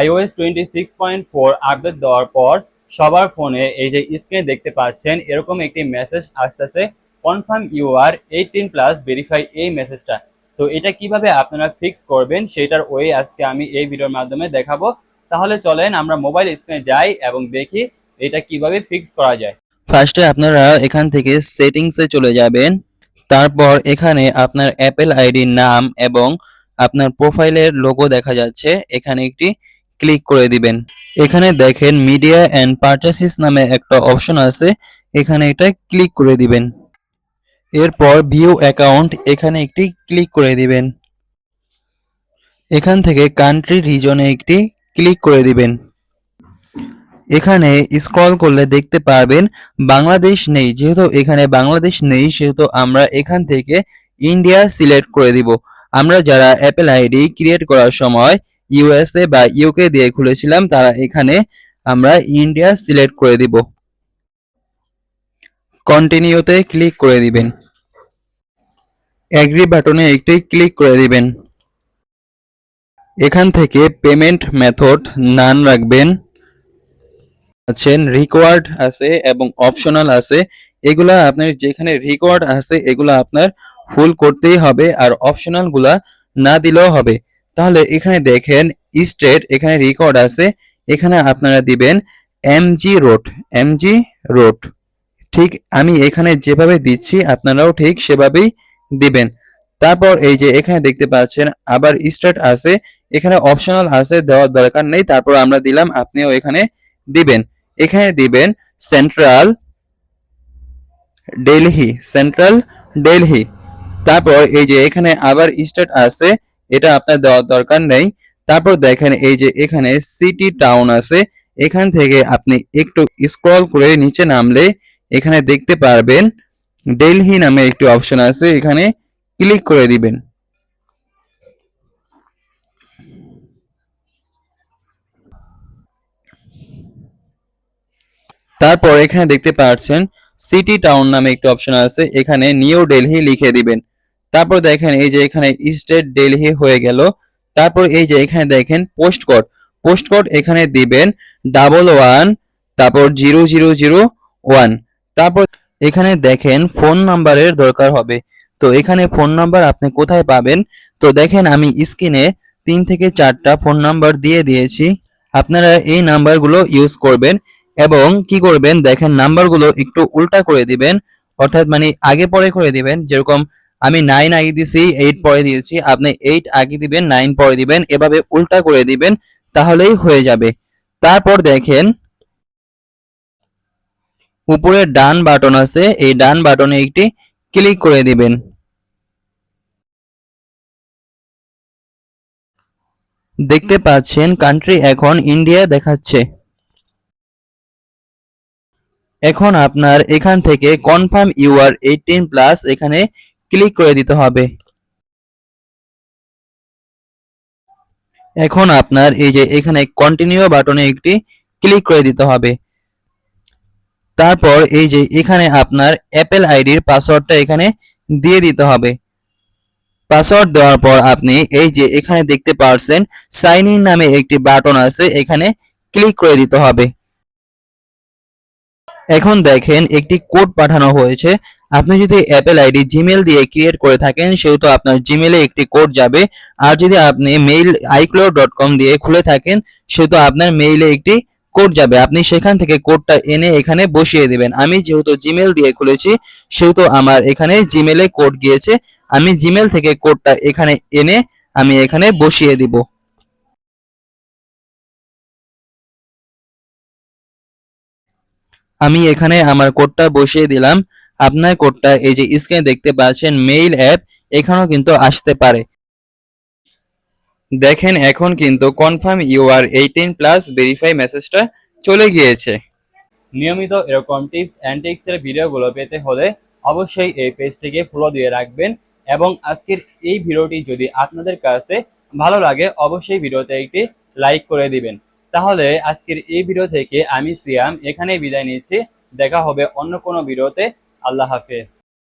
iOS 26.4 update দেওয়ার পর সবার ফোনে এই যে স্ক্রিনে দেখতে পাচ্ছেন এরকম একটি মেসেজ আসতেছে, কনফার্ম ইউ আর 18+ ভেরিফাই, এই মেসেজটা। তো এটা কিভাবে আপনারা ফিক্স করবেন সেটার ওয়ে আজকে আমি এই ভিডিওর মাধ্যমে দেখাবো। তাহলে চলেন আমরা মোবাইল স্ক্রিনে যাই এবং দেখি এটা কিভাবে ফিক্স করা যায়। ফার্স্টে আপনারা এখান থেকে সেটিংসে চলে যাবেন। তারপর এখানে আপনার অ্যাপেল আইডির নাম এবং আপনার প্রোফাইলের লোগো দেখা যাচ্ছে, এখানে একটি ক্লিক করে দিবেন। এখানে দেখেন মিডিয়া অ্যান্ড পারচেসেস নামে একটা অপশন আছে, এখানে এটা ক্লিক করে দিবেন। এরপর ভিউ অ্যাকাউন্ট, এখানে একটি ক্লিক করে দিবেন। এখান থেকে কান্ট্রি রিজনে একটি ক্লিক করে দিবেন। এখানে স্ক্রল করলে দেখতে পারবেন বাংলাদেশ নেই, যেহেতু এখানে বাংলাদেশ নেই সেহেতু আমরা এখান থেকে ইন্ডিয়া সিলেক্ট করে দিব। আমরা যারা অ্যাপেল আইডি ক্রিয়েট করার সময় ইউএসএ বা ইউকে দিয়ে খুলেছিলাম তারা এখানে আমরা ইন্ডিয়া সিলেক্ট করে দিব। কন্টিনিউতে ক্লিক করে দিবেন। এগ্রি বাটনে একটি ক্লিক করে দিবেন। এখান থেকে পেমেন্ট মেথড নান রাখবেন। আছেন রিকোয়ার্ড আছে এবং অপশনাল আছে, এগুলা আপনার যেখানে রিকোয়ার্ড আছে এগুলা আপনার ফুল করতেই হবে, আর অপশনাল গুলা না দিলেও হবে। তাহলে এখানে দেখেন স্টেট, এখানে রিকোয়ার্ড আছে, এখানে আপনারা দিবেন এমজি রোড, এমজি রোড। ঠিক আমি এখানে যেভাবে দিচ্ছি আপনারাও ঠিক সেভাবেই দিবেন। তারপর এই যে এখানে দেখতে পাচ্ছেন আবার স্টেট আছে, এখানে অপশনাল আছে, দেওয়ার দরকার নেই, তারপর আমরা দিলাম, আপনিও এখানে দিবেন। এখানে দিবেন সেন্ট্রাল দিল্লি, সেন্ট্রাল দিল্লি। তারপর এই যে এখানে আবার স্টেট আছে, এটা আপনার দেওয়ার দরকার নেই। তারপর দেখেন এই যে এখানে সিটি টাউন আছে, এখান থেকে আপনি একটু স্ক্রল করে নিচে নামলে এখানে দেখতে পারবেন দিল্লি নামে একটি অপশন আছে, এখানে ক্লিক করে দিবেন। তারপর এখানে দেখতে পাচ্ছেন সিটি টাউন নামে একটি অপশন আছে, এখানে নিউ দিল্লি লিখে দিবেন। তারপর দেখেন এই যে এখানে স্টেট দিল্লি হয়ে গেল। তারপর এই যে এখানে দেখেন পোস্ট কোড, পোস্ট কোড এখানে দিবেন 11, তারপর 0001। তারপর এখানে দেখেন ফোন নাম্বারের দরকার হবে, তো এখানে ফোন নাম্বার আপনি কোথায় পাবেন? তো দেখেন আমি স্ক্রিনে 3 থেকে 4টা ফোন নাম্বার দিয়ে দিয়েছি, আপনারা এই নাম্বারগুলো ইউজ করবেন। এবং কি করবেন দেখেন নাম্বারগুলো একটু উল্টা করে দিবেন, অর্থাৎ মানে আগে পরে করে দিবেন। যেরকম আমি 9 আগে দিয়েছি, 8 পরে দিয়েছি, আপনি 8 আগে দিবেন, 9 পরে দিবেন, এভাবে উল্টা করে দিবেন, তাহলেই হয়ে যাবে। তারপর দেখেন উপরে ডান বাটন আছে, এই ডান বাটনে একটি ক্লিক করে দিবেন। দেখতে পাচ্ছেন কান্ট্রি এখন ইন্ডিয়া দেখাচ্ছে। এখন আপনার এখান থেকে কনফার্ম ইউ আর 18+ এখানে ক্লিক করে দিতে হবে। এখন আপনার এই যে এখানে কন্টিনিউ বাটনে একটি ক্লিক করে দিতে হবে। তারপর এই যে এখানে আপনার অ্যাপেল আইডির পাসওয়ার্ডটা এখানে দিয়ে দিতে হবে। পাসওয়ার্ড দেওয়ার পর আপনি এই যে এখানে দেখতে পাচ্ছেন সাইন ইন নামে একটি বাটন আছে, এখানে ক্লিক করে দিতে হবে। এখন দেখেন একটি কোড পাঠানো হয়েছে। আপনি যদি অ্যাপেল আইডি জিমেল দিয়ে ক্রিয়েট করে থাকেন সেহেতু আপনার জিমেলে একটি কোড যাবে, আর যদি আপনি মেইল iCloud.com দিয়ে খুলে থাকেন সেহেতু আপনার মেইলে একটি কোড যাবে। আপনি সেখান থেকে কোডটা এনে এখানে বসিয়ে দিবেন। আমি যেহেতু জিমেল দিয়ে খুলেছি সেহেতু আমার এখানে জিমেলে কোড গিয়েছে, আমি জিমেল থেকে কোডটা এখানে এনে আমি এখানে বসিয়ে দিব। আমি এখানে আমার কোডটা বসিয়ে দিলাম। আপনার কোডটা এই যে স্ক্রিনে দেখতে পাচ্ছেন মেইল অ্যাপ, এখানেও কিন্তু আসতে পারে। দেখেন এখন কিন্তু কনফার্ম ইউ আর 18+ ভেরিফাই মেসেজটা চলে গিয়েছে। নিয়মিত এরকম টিপস অ্যান্ড ট্রিক্সের ভিডিওগুলো পেতে হলে অবশ্যই এই পেজটিকে ফলো দিয়ে রাখবেন। এবং আজকের এই ভিডিওটি যদি আপনাদের কাছে ভালো লাগে অবশ্যই ভিডিওতে একটি লাইক করে দিবেন। তাহলে আজকের এই ভিডিও থেকে আমি সিয়াম এখানেই বিদায় নিচ্ছি, দেখা হবে অন্য কোনো ভিডিওতে। আল্লাহ হাফেজ।